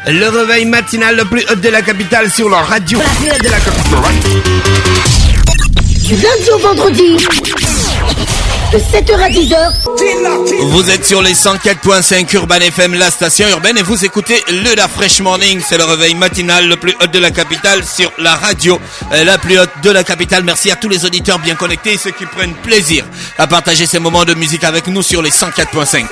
Le réveil matinal le plus haut de la capitale sur la radio. La de la capitale. Du lundi au vendredi, de 7h à 10h. Vous êtes sur les 104.5 Urban FM, la station urbaine, et vous écoutez le La Fresh Morning. C'est le réveil matinal le plus haut de la capitale sur la radio, la plus haute de la capitale. Merci à tous les auditeurs bien connectés et ceux qui prennent plaisir à partager ces moments de musique avec nous sur les 104.5.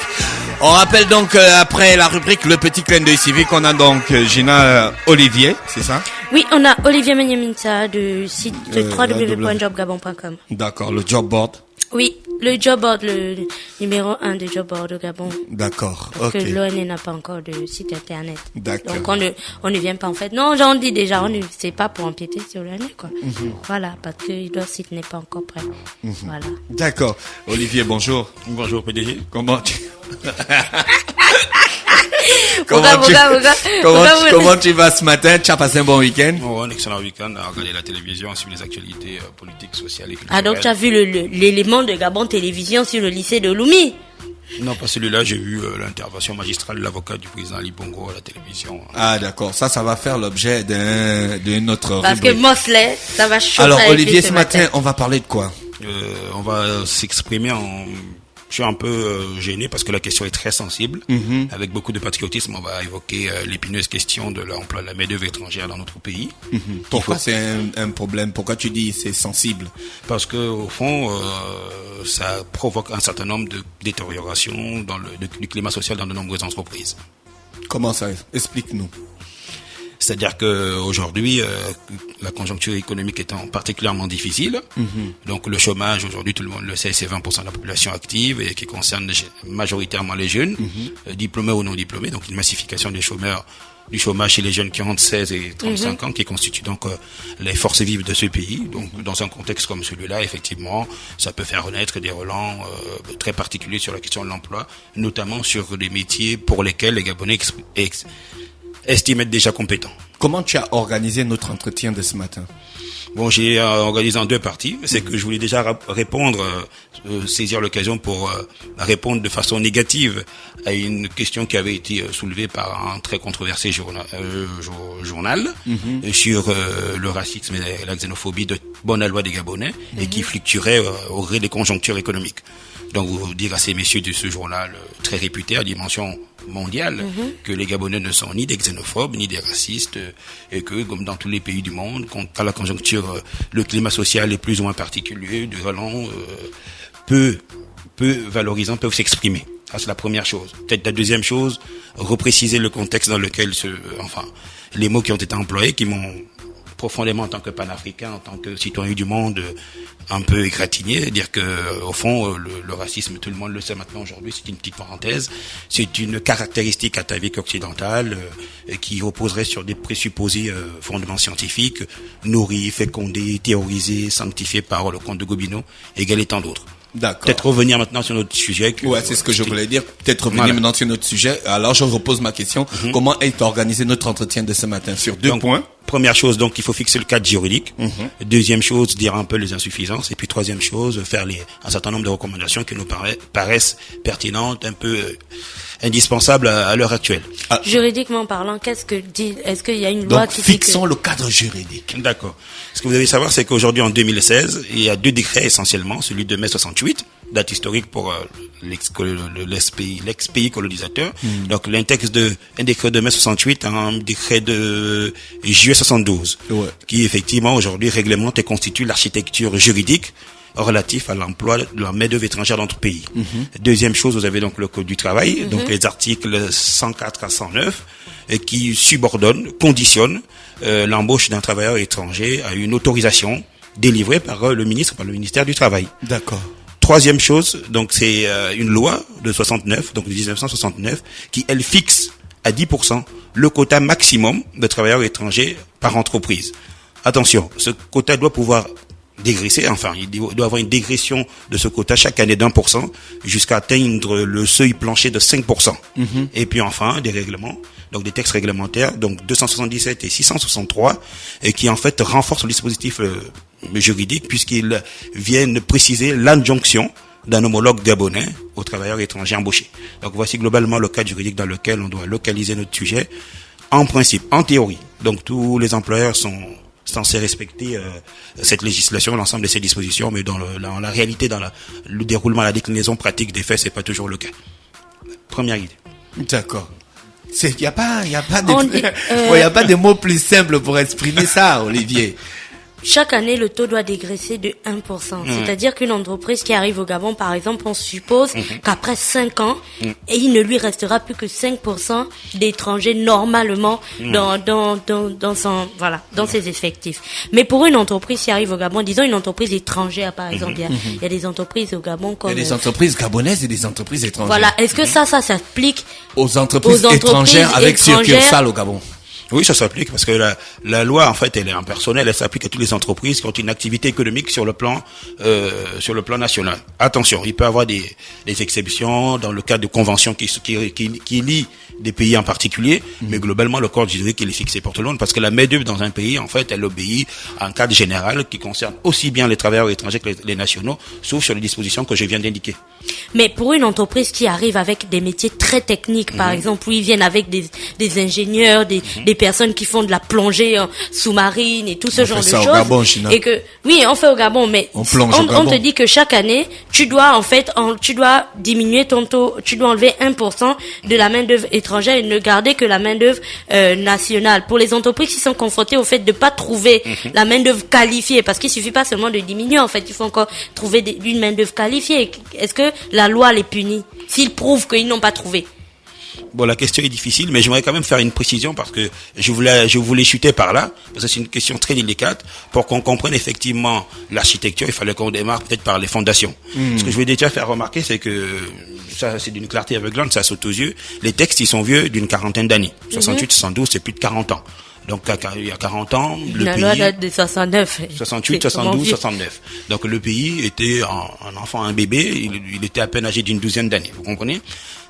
On rappelle donc après la rubrique le petit clin d'œil civique, on a donc Gina Olivier, c'est ça? Oui, on a Olivier Menyaminta du site www.jobgabon.com. D'accord, le job board. Oui, le job board, le numéro 1 des job boards au Gabon. D'accord, Parce ok. que l'ONU n'a pas encore de site internet. D'accord. Donc on ne vient pas en fait. Non, j'en dis déjà, c'est pas pour empiéter sur l'ONU quoi. Voilà, parce que leur site n'est pas encore prêt. Voilà. D'accord. Olivier, bonjour. Bonjour PDG. Comment tu... Comment tu vas ce matin? Tu as passé un bon week-end? Oh, un excellent week-end à regarder la télévision, à suivre les actualités politiques, sociales et culturelles. Ah donc tu as vu l'élément de Gabon Télévision sur le lycée de Lomé? Non, pas celui-là, j'ai vu l'intervention magistrale de l'avocat du président Ali Bongo à la télévision. Ah d'accord, ça va faire l'objet d'une autre Parce rubrique. que Mosley, ça va chauffer. Alors Olivier, ce matin, on va parler de quoi? On va s'exprimer Je suis un peu gêné parce que la question est très sensible. Avec beaucoup de patriotisme, on va évoquer l'épineuse question de l'emploi de la main-d'œuvre étrangère dans notre pays. Pourquoi c'est un problème? Pourquoi tu dis c'est sensible? Parce que au fond, ça provoque un certain nombre de détériorations du climat social dans de nombreuses entreprises. Comment ça? Explique-nous. C'est-à-dire que aujourd'hui, la conjoncture économique étant particulièrement difficile, donc le chômage aujourd'hui, tout le monde le sait, c'est 20% de la population active et qui concerne majoritairement les jeunes, diplômés ou non diplômés, donc une massification du chômage chez les jeunes qui ont entre 16 et 35 ans, qui constituent donc les forces vives de ce pays. Donc dans un contexte comme celui-là, effectivement, ça peut faire renaître des relents très particuliers sur la question de l'emploi, notamment sur les métiers pour lesquels les Gabonais estiment être déjà compétents. Comment tu as organisé notre entretien de ce matin? Bon, j'ai organisé en deux parties. C'est que je voulais déjà saisir l'occasion pour répondre de façon négative à une question qui avait été soulevée par un très controversé journal sur le racisme et la xénophobie de bonne loi des Gabonais et qui fluctuerait au gré des conjonctures économiques. Donc, vous dire à ces messieurs de ce journal très réputé à dimension mondiale que les Gabonais ne sont ni des xénophobes ni des racistes et que, comme dans tous les pays du monde, quand la conjoncture, le climat social est plus ou moins particulier, des relents peu valorisants peuvent s'exprimer. Ça, c'est la première chose. Peut-être la deuxième chose, repréciser le contexte dans lequel les mots qui ont été employés, qui m'ont profondément en tant que panafricain, en tant que citoyen du monde, un peu égratigné, dire que au fond le racisme, tout le monde le sait maintenant aujourd'hui, c'est une petite parenthèse, c'est une caractéristique atavique occidentale qui reposerait sur des présupposés fondements scientifiques, nourris, fécondés, théorisés, sanctifiés par le comte de Gobineau, et tant d'autres. D'accord. Peut-être revenir maintenant sur notre sujet. Ouais, c'est ce que je voulais dire. Peut-être revenir maintenant sur notre sujet. Alors, je repose ma question. Comment est organisé notre entretien de ce matin? Sur deux points. Première chose, donc, il faut fixer le cadre juridique. Deuxième chose, dire un peu les insuffisances. Et puis, troisième chose, faire un certain nombre de recommandations qui nous paraissent pertinentes, un peu indispensables à l'heure actuelle. Juridiquement parlant, est-ce qu'il y a une loi qui dit que... fixons le cadre juridique. D'accord. Ce que vous devez savoir, c'est qu'aujourd'hui, en 2016, il y a deux décrets essentiellement, celui de mai 68, date historique pour l'ex-pays colonisateur. Donc, un décret de mai 68, un décret de juillet 72, qui effectivement aujourd'hui réglemente et constitue l'architecture juridique relatif à l'emploi de la main-d'œuvre étrangère dans notre pays. Deuxième chose, vous avez donc le Code du travail, donc les articles 104 à 109, qui conditionnent l'embauche d'un travailleur étranger à une autorisation délivrée par le ministère du Travail. D'accord. Troisième chose, donc c'est une loi de 69, donc de 1969, qui elle fixe à 10% le quota maximum de travailleurs étrangers par entreprise. Attention, ce quota doit pouvoir dégraisser, il doit avoir une dégression de ce quota chaque année d'1% jusqu'à atteindre le seuil plancher de 5%. Et puis enfin, des règlements, donc des textes réglementaires, donc 277 et 663, et qui en fait renforcent le dispositif juridique puisqu'ils viennent préciser l'injonction d'un homologue gabonais aux travailleurs étrangers embauchés. Donc voici globalement le cadre juridique dans lequel on doit localiser notre sujet. En principe, en théorie. Donc tous les employeurs sont censés respecter cette législation, l'ensemble de ces dispositions, mais dans la réalité, dans le déroulement, la déclinaison pratique des faits, c'est pas toujours le cas. Première idée. D'accord. Il y a pas de mots plus simples pour exprimer ça, Olivier. Chaque année, le taux doit dégraisser de 1%. C'est-à-dire qu'une entreprise qui arrive au Gabon, par exemple, on suppose qu'après 5 ans, et il ne lui restera plus que 5% d'étrangers normalement dans ses effectifs. Mais pour une entreprise qui arrive au Gabon, disons une entreprise étrangère, par exemple, il y a des entreprises au Gabon comme... Il y a des entreprises gabonaises et des entreprises étrangères. Voilà. Est-ce que ça s'applique aux entreprises étrangères avec succursale au Gabon? Oui, ça s'applique parce que la loi, en fait, elle est impersonnelle. Elle s'applique à toutes les entreprises qui ont une activité économique sur le plan national. Attention, il peut y avoir des exceptions dans le cadre de conventions qui lient des pays en particulier, mais globalement, le corps juridique, il est fixé pour tout le monde parce que la main-d'œuvre dans un pays, en fait, elle obéit à un cadre général qui concerne aussi bien les travailleurs étrangers que les nationaux, sauf sur les dispositions que je viens d'indiquer. Mais pour une entreprise qui arrive avec des métiers très techniques, par exemple, où ils viennent avec des ingénieurs, des personnes qui font de la plongée sous-marine et tout ce genre de choses. Au Gabon, China. Et que, oui, on fait au Gabon, mais on te dit que chaque année, tu dois diminuer ton taux, tu dois enlever 1% de la main-d'œuvre étrangère et ne garder que la main-d'œuvre nationale. Pour les entreprises qui sont confrontées au fait de pas trouver la main-d'œuvre qualifiée, parce qu'il suffit pas seulement de diminuer, en fait, il faut encore trouver une main-d'œuvre qualifiée. Est-ce que la loi les punit s'ils prouvent qu'ils n'ont pas trouvé? Bon, la question est difficile, mais j'aimerais quand même faire une précision parce que je voulais chuter par là, parce que c'est une question très délicate. Pour qu'on comprenne effectivement l'architecture, il fallait qu'on démarre peut-être par les fondations. Ce que je veux déjà faire remarquer, c'est que ça, c'est d'une clarté aveuglante, ça saute aux yeux. Les textes, ils sont vieux d'une quarantaine d'années. 68, 72, c'est plus de 40 ans. Donc, il y a 40 ans, le pays... La loi date de 69. 68, 72, 69. Donc, le pays était un enfant, un bébé, il était à peine âgé d'une douzaine d'années. Vous comprenez?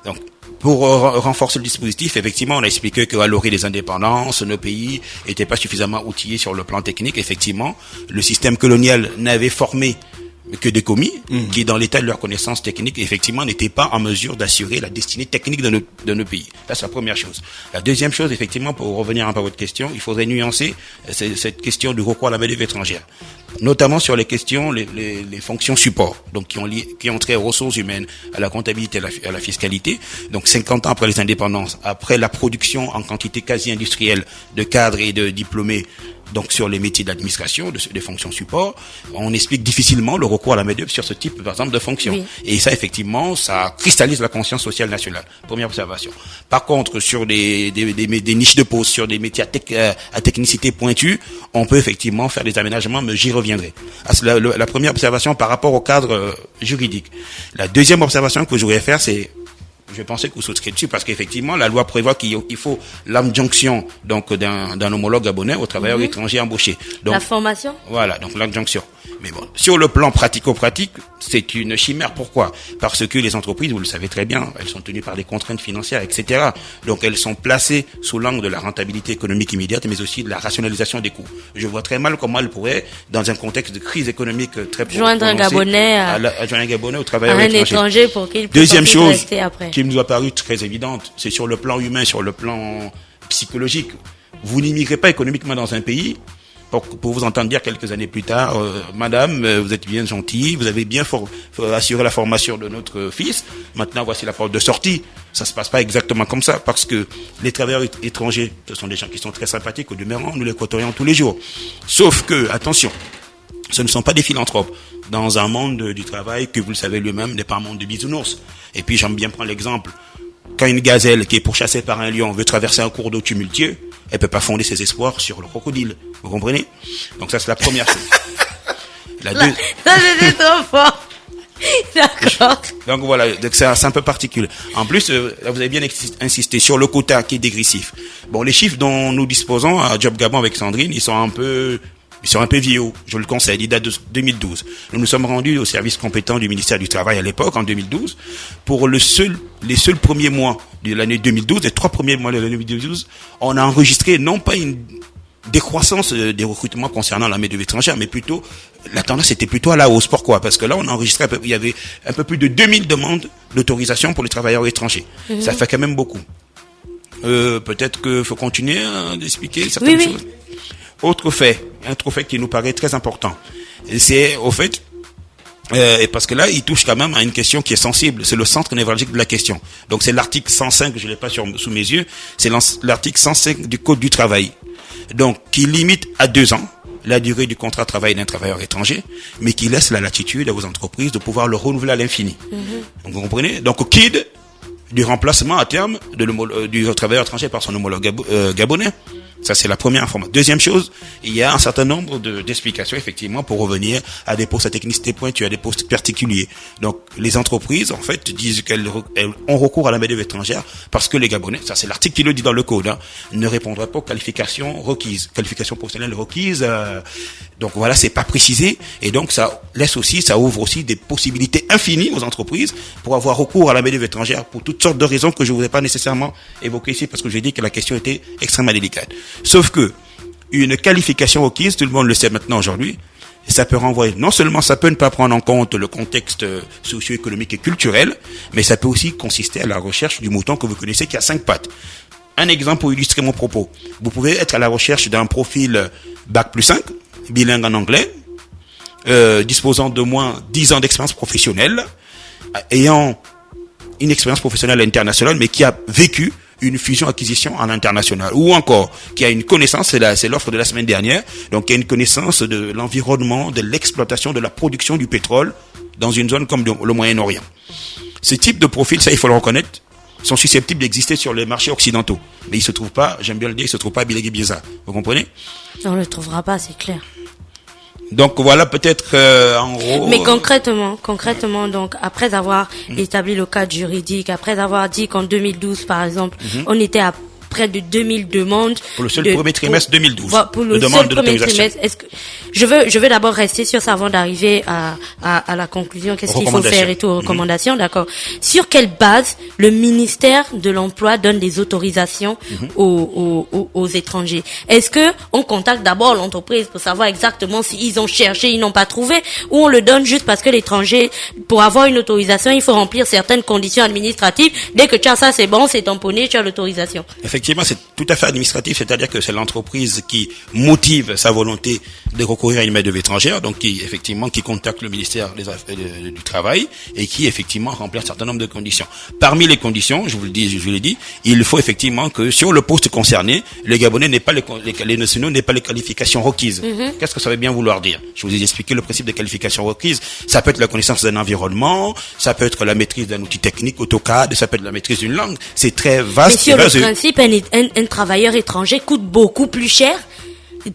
Donc, pour renforcer le dispositif, effectivement, on a expliqué qu'à l'orée des indépendances, nos pays étaient pas suffisamment outillés sur le plan technique. Effectivement, le système colonial n'avait formé que des commis qui, dans l'état de leur connaissance technique, effectivement, n'étaient pas en mesure d'assurer la destinée technique de nos pays. Ça, c'est la première chose. La deuxième chose, effectivement, pour revenir un peu à votre question, il faudrait nuancer cette question du recours à la main-d'œuvre étrangère, notamment sur les questions, les fonctions support, donc qui ont trait aux ressources humaines, à la comptabilité, à la fiscalité. Donc, 50 ans après les indépendances, après la production en quantité quasi industrielle de cadres et de diplômés, donc sur les métiers d'administration, des fonctions support, on explique difficilement le recours à la main-d'œuvre sur ce type, par exemple, de fonctions. Oui. Et ça, effectivement, ça cristallise la conscience sociale nationale. Première observation. Par contre, sur des niches de poste, sur des métiers à technicité pointue, on peut effectivement faire des aménagements, mais j'y reviendrai. La première observation par rapport au cadre juridique. La deuxième observation que je voudrais faire, c'est je pensais que vous sauterez dessus parce qu'effectivement, la loi prévoit qu'il faut l'adjonction donc d'un homologue gabonais aux travailleurs étrangers embauchés. Donc, la formation? Voilà, donc l'adjonction. Mais bon, sur le plan pratico-pratique, c'est une chimère. Pourquoi? Parce que les entreprises, vous le savez très bien, elles sont tenues par des contraintes financières, etc. Donc elles sont placées sous l'angle de la rentabilité économique immédiate, mais aussi de la rationalisation des coûts. Je vois très mal comment elles pourraient, dans un contexte de crise économique très joindre un Gabonais joindre un Gabonais aux travailleurs étrangers. Un étranger pour qu'il puisse Deuxième chose rester après. Qui nous a paru très évidente, c'est sur le plan humain, sur le plan psychologique. Vous n'immigrez pas économiquement dans un pays pour vous entendre dire quelques années plus tard, madame, vous êtes bien gentille, vous avez bien assuré la formation de notre fils, maintenant voici la porte de sortie. Ça se passe pas exactement comme ça, parce que les travailleurs étrangers, ce sont des gens qui sont très sympathiques au demeurant, nous les côtoyons tous les jours. Sauf que, attention, ce ne sont pas des philanthropes. Dans un monde du travail, que vous le savez lui-même, n'est pas un monde de bisounours. Et puis j'aime bien prendre l'exemple. Quand une gazelle qui est pourchassée par un lion veut traverser un cours d'eau tumultueux, elle peut pas fonder ses espoirs sur le crocodile. Vous comprenez? Donc ça, c'est la première chose. Ça, c'était trop fort. D'accord. Donc voilà, c'est un peu particulier. En plus, là, vous avez bien insisté sur le quota qui est dégressif. Bon, les chiffres dont nous disposons à Job Gabon avec Sandrine, ils sont un peu vieux, je le conseille, ils datent de 2012. Nous nous sommes rendus au service compétent du ministère du Travail à l'époque, en 2012. Pour les seuls premiers mois de l'année 2012, les 3 premiers mois de l'année 2012, on a enregistré non pas une décroissance des recrutements concernant la main-d'œuvre étrangère, mais plutôt, la tendance était plutôt à la hausse. Pourquoi? Parce que là, on a enregistré, il y avait un peu plus de 2000 demandes d'autorisation pour les travailleurs étrangers. Ça fait quand même beaucoup. Peut-être qu'il faut continuer d'expliquer certaines choses. Autre fait qui nous paraît très important, c'est au fait, et parce que là, il touche quand même à une question qui est sensible, c'est le centre névralgique de la question. Donc c'est l'article 105, je l'ai pas sous mes yeux, c'est l'article 105 du Code du travail. Donc qui limite à 2 ans la durée du contrat de travail d'un travailleur étranger, mais qui laisse la latitude à vos entreprises de pouvoir le renouveler à l'infini. Donc vous comprenez? Donc KID du remplacement à terme du travailleur étranger par son homologue gabonais. Ça, c'est la première information. Deuxième chose, il y a un certain nombre d'explications, effectivement, pour revenir à des postes à technicité pointue, à des postes particuliers. Donc, les entreprises, en fait, disent qu'elles ont recours à la main-d'œuvre étrangère parce que les Gabonais, ça c'est l'article qui le dit dans le code, ne répondraient pas aux qualifications requises, qualifications professionnelles requises. Donc voilà, c'est pas précisé. Et donc, ça ouvre aussi des possibilités infinies aux entreprises pour avoir recours à la main-d'œuvre étrangère pour toutes sortes de raisons que je ne voudrais pas nécessairement évoquer ici parce que j'ai dit que la question était extrêmement délicate. Sauf que une qualification requise, tout le monde le sait maintenant aujourd'hui, ça peut renvoyer, non seulement ça peut ne pas prendre en compte le contexte socio-économique et culturel, mais ça peut aussi consister à la recherche du mouton que vous connaissez qui a 5 pattes. Un exemple pour illustrer mon propos. Vous pouvez être à la recherche d'un profil Bac+5, bilingue en anglais, disposant de moins 10 ans d'expérience professionnelle, ayant une expérience professionnelle internationale, mais qui a vécu une fusion-acquisition en international, ou encore qui a une connaissance, c'est l'offre de la semaine dernière, donc qui a une connaissance de l'environnement, de l'exploitation, de la production du pétrole dans une zone comme le Moyen-Orient. Ce type de profil, ça il faut le reconnaître, sont susceptibles d'exister sur les marchés occidentaux, mais il se trouve pas, j'aime bien le dire, il se trouve pas à Bilégué-Biéza. Vous comprenez? On le trouvera pas, c'est clair. Donc voilà peut-être en gros. Mais concrètement, donc après avoir établi le cadre juridique, après avoir dit qu'en 2012 par exemple, on était à près de 2000 demandes. Pour le seul premier trimestre 2012. Pour le seul premier trimestre. Est-ce que je veux d'abord rester sur ça avant d'arriver à la conclusion. Qu'est-ce qu'il faut faire et tout, recommandations, d'accord. Sur quelle base le ministère de l'Emploi donne des autorisations aux étrangers? Est-ce que on contacte d'abord l'entreprise pour savoir exactement s'ils ont cherché, ils n'ont pas trouvé, ou on le donne juste parce que l'étranger, pour avoir une autorisation, il faut remplir certaines conditions administratives. Dès que tu as ça, c'est bon, c'est tamponné, tu as l'autorisation. Effectivement, c'est tout à fait administratif, c'est-à-dire que c'est l'entreprise qui motive sa volonté de recourir à une main-d'œuvre étrangère, donc qui contacte le ministère du Travail et qui effectivement remplit un certain nombre de conditions. Parmi les conditions, je vous l'ai dit, il faut effectivement que sur le poste concerné, les Gabonais n'aient pas les nationaux n'aient pas les qualifications requises. Qu'est-ce que ça veut bien vouloir dire? Je vous ai expliqué le principe des qualifications requises. Ça peut être la connaissance d'un environnement, ça peut être la maîtrise d'un outil technique, AutoCAD, ça peut être la maîtrise d'une langue. C'est très vaste. Mais sur le principe, un travailleur étranger coûte beaucoup plus cher,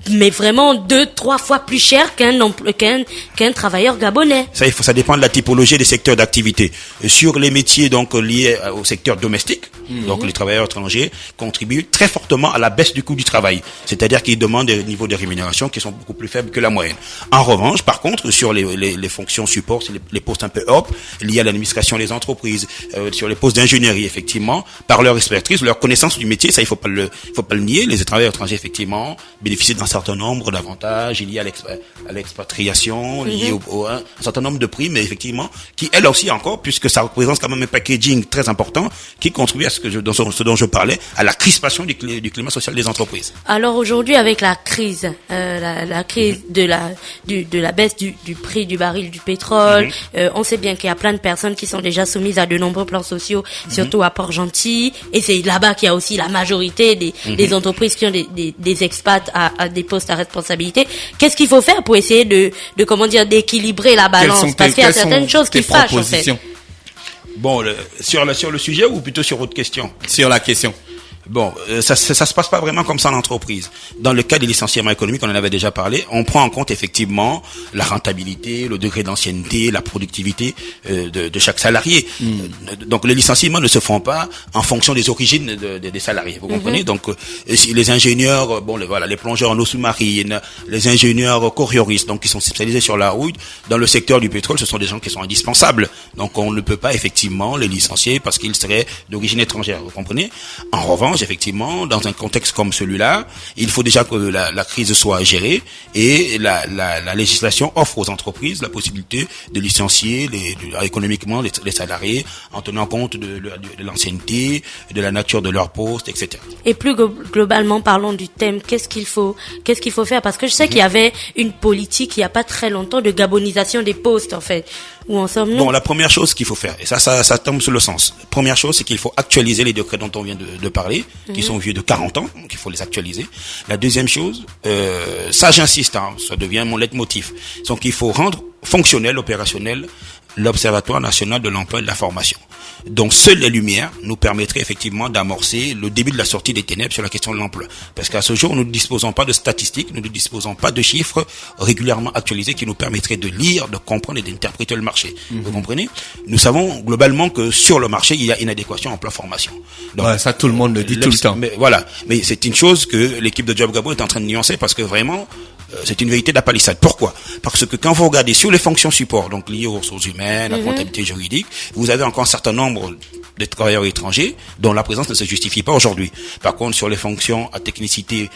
mais vraiment 2-3 fois plus cher qu'un travailleur gabonais. Ça dépend de la typologie des secteurs d'activité. Sur les métiers donc liés au secteur domestique, donc les travailleurs étrangers contribuent très fortement à la baisse du coût du travail. C'est-à-dire qu'ils demandent des niveaux de rémunération qui sont beaucoup plus faibles que la moyenne. En revanche, par contre, sur les fonctions support, les postes un peu hop, liés à l'administration des entreprises, sur les postes d'ingénierie, effectivement, par leur expertise, leur connaissance du métier, ça il faut pas le nier, les travailleurs étrangers effectivement bénéficient d'un certain nombre d'avantages liés à l'expatriation, liés à un certain nombre de primes, mais effectivement, qui elles aussi encore, puisque ça représente quand même un packaging très important, qui contribue à ce dont je parlais, à la crispation du climat social des entreprises. Alors aujourd'hui, avec la crise, la crise de la baisse du prix du baril du pétrole, on sait bien qu'il y a plein de personnes qui sont déjà soumises à de nombreux plans sociaux, surtout à Port-Gentil, et c'est là-bas qu'il y a aussi la majorité des entreprises qui ont des expats à des postes à responsabilité. Qu'est-ce qu'il faut faire pour essayer d'équilibrer la balance? Parce qu'il y a certaines choses qui fâchent, en fait. Bon, sur le sujet ou plutôt sur votre question? Sur la question. Bon, ça se passe pas vraiment comme ça en entreprise. Dans le cas des licenciements économiques, on en avait déjà parlé, on prend en compte effectivement la rentabilité, le degré d'ancienneté, la productivité de chaque salarié. Donc les licenciements ne se font pas en fonction des origines des salariés, vous comprenez? Donc si les ingénieurs, les plongeurs en eau sous-marine, les ingénieurs corioristes, donc qui sont spécialisés sur la route, dans le secteur du pétrole, ce sont des gens qui sont indispensables. Donc on ne peut pas effectivement les licencier parce qu'ils seraient d'origine étrangère, vous comprenez? En revanche, revanche, effectivement, dans un contexte comme celui-là, il faut déjà que la crise soit gérée et la législation offre aux entreprises la possibilité de licencier économiquement les salariés en tenant compte de l'ancienneté, de la nature de leur poste, etc. Et plus globalement, parlons du thème. Qu'est-ce qu'il faut faire? Parce que je sais qu'il y avait une politique il y a pas très longtemps de gabonisation des postes, en fait. Où en sommes-nous? Bon, la première chose qu'il faut faire, et ça tombe sur le sens. Première chose, c'est qu'il faut actualiser les décrets dont on vient de parler, qui sont vieux de 40 ans, donc il faut les actualiser. La deuxième chose, ça j'insiste, ça devient mon leitmotiv, donc il faut rendre fonctionnel, opérationnel, l'Observatoire national de l'emploi et de la formation. Donc, seules les lumières nous permettraient effectivement d'amorcer le début de la sortie des ténèbres sur la question de l'emploi. Parce qu'à ce jour, nous ne disposons pas de statistiques, nous ne disposons pas de chiffres régulièrement actualisés qui nous permettraient de lire, de comprendre et d'interpréter le marché. Vous comprenez? Nous savons globalement que sur le marché, il y a inadéquation emploi-formation. Donc, ça, tout le monde le dit tout le temps. Mais voilà. Mais c'est une chose que l'équipe de Job Gabon est en train de nuancer parce que vraiment, c'est une vérité de la palissade. Pourquoi? Parce que quand vous regardez sur les fonctions support, donc liées aux ressources humaines, à la comptabilité juridique, vous avez encore un certain nombre de travailleurs étrangers dont la présence ne se justifie pas aujourd'hui. Par contre, sur les fonctions à technicité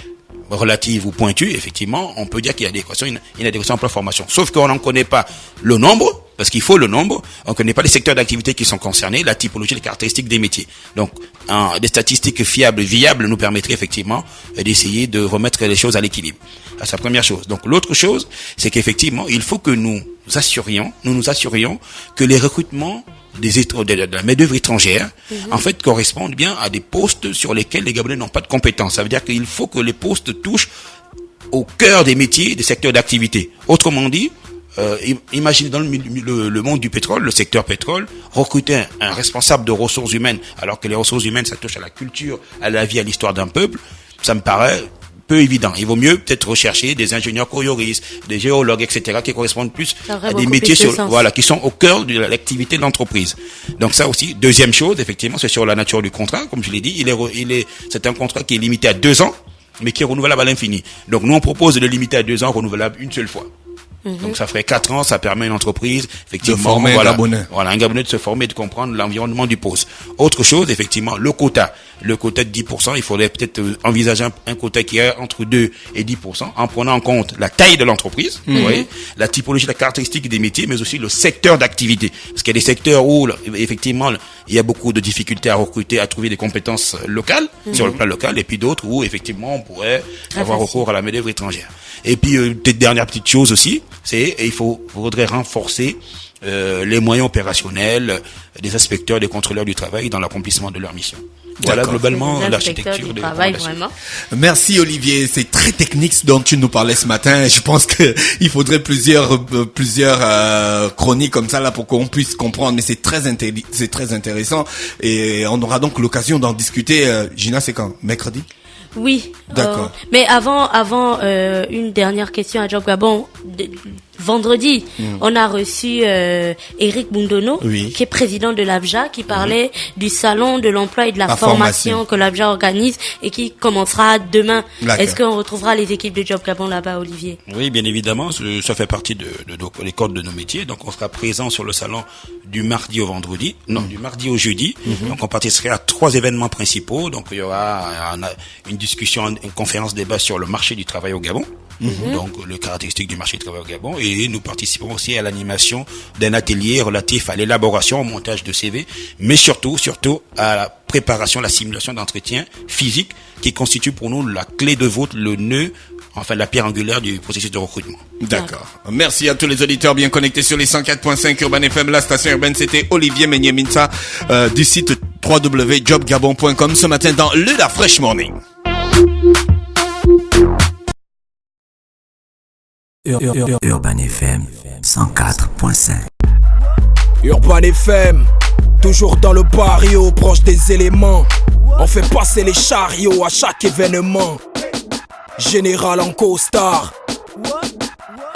relative ou pointue, effectivement, on peut dire qu'il y a une inadéquation emploi-formation. Sauf qu'on n'en connaît pas le nombre, parce qu'il faut le nombre, on ne connaît pas les secteurs d'activité qui sont concernés, la typologie, les caractéristiques des métiers. Donc, des statistiques fiables, viables, nous permettraient effectivement d'essayer de remettre les choses à l'équilibre. C'est la première chose. Donc, l'autre chose, c'est qu'effectivement, il faut que nous nous assurions que les recrutements de la main-d'œuvre étrangère, en fait, correspondent bien à des postes sur lesquels les Gabonais n'ont pas de compétences. Ça veut dire qu'il faut que les postes touchent au cœur des métiers, des secteurs d'activité. Autrement dit, imaginez dans le monde du pétrole, le secteur pétrole, recruter un responsable de ressources humaines, alors que les ressources humaines, ça touche à la culture, à la vie, à l'histoire d'un peuple, ça me paraît peu évident. Il vaut mieux peut-être rechercher des ingénieurs choristes, des géologues, etc., qui correspondent plus à des métiers qui sont au cœur de l'activité de l'entreprise. Donc ça aussi, deuxième chose, effectivement, c'est sur la nature du contrat. Comme je l'ai dit, c'est un contrat qui est limité à 2 ans, mais qui est renouvelable à l'infini. Donc nous, on propose de le limiter à 2 ans, renouvelable une seule fois. Donc ça ferait 4 ans, ça permet à une entreprise effectivement de former un Gabonais. Voilà, un Gabonais de se former, de comprendre l'environnement du poste. Autre chose, effectivement, le quota de 10%, il faudrait peut-être envisager un quota qui est entre 2 et 10%, en prenant en compte la taille de l'entreprise, vous voyez, la typologie, la caractéristique des métiers, mais aussi le secteur d'activité. Parce qu'il y a des secteurs où effectivement il y a beaucoup de difficultés à recruter, à trouver des compétences locales sur le plan local, et puis d'autres où effectivement on pourrait avoir recours à la main-d'œuvre étrangère. Et puis peut-être dernière petite chose aussi, il faudrait renforcer les moyens opérationnels des inspecteurs, des contrôleurs du travail dans l'accomplissement de leur mission. Voilà globalement l'architecture du travail, vraiment. Merci Olivier, c'est très technique ce dont tu nous parlais ce matin. Je pense que il faudrait plusieurs chroniques comme ça là pour qu'on puisse comprendre, mais c'est très intéressant et on aura donc l'occasion d'en discuter. Gina, c'est quand? Mercredi? Oui. D'accord. Mais avant, une dernière question à Job Gabon. Vendredi, on a reçu Eric Bundono, qui est président de l'ABJA, qui parlait du salon de l'emploi et de la formation que l'ABJA organise et qui commencera demain. D'accord. Est-ce qu'on retrouvera les équipes de Job Gabon là-bas, Olivier? Oui, bien évidemment, ça fait partie de les codes de nos métiers. Donc, on sera présent sur le salon du mardi au vendredi, du mardi au jeudi. Donc, on participerait à 3 événements principaux. Donc, il y aura une discussion, une conférence débat sur le marché du travail au Gabon. Donc, les caractéristiques du marché du travail au Gabon. Et nous participerons aussi à l'animation d'un atelier relatif à l'élaboration, au montage de CV, mais surtout à la préparation, la simulation d'entretien physique qui constitue pour nous la clé de voûte, le nœud, enfin la pierre angulaire du processus de recrutement. D'accord. Merci à tous les auditeurs bien connectés sur les 104.5 Urban FM, la station urbaine. C'était Olivier Menyeminsa du site www.jobgabon.com ce matin dans le La Fresh Morning. Urban FM 104.5. Urban FM, toujours dans le barrio, proche des éléments. On fait passer les chariots à chaque événement. Général en costard.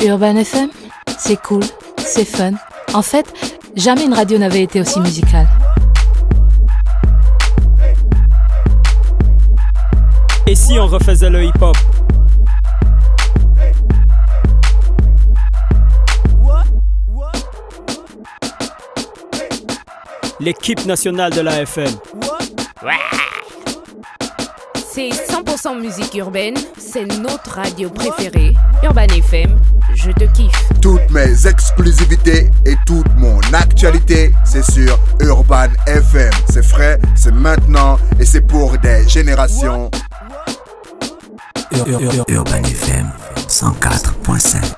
Urban FM, c'est cool, c'est fun. En fait, jamais une radio n'avait été aussi musicale. Et si on refaisait le hip-hop? L'équipe nationale de la FM. C'est 100% musique urbaine, c'est notre radio préférée. Urban FM, je te kiffe. Toutes mes exclusivités et toute mon actualité, c'est sur Urban FM. C'est frais, c'est maintenant et c'est pour des générations. Urban FM 104.5.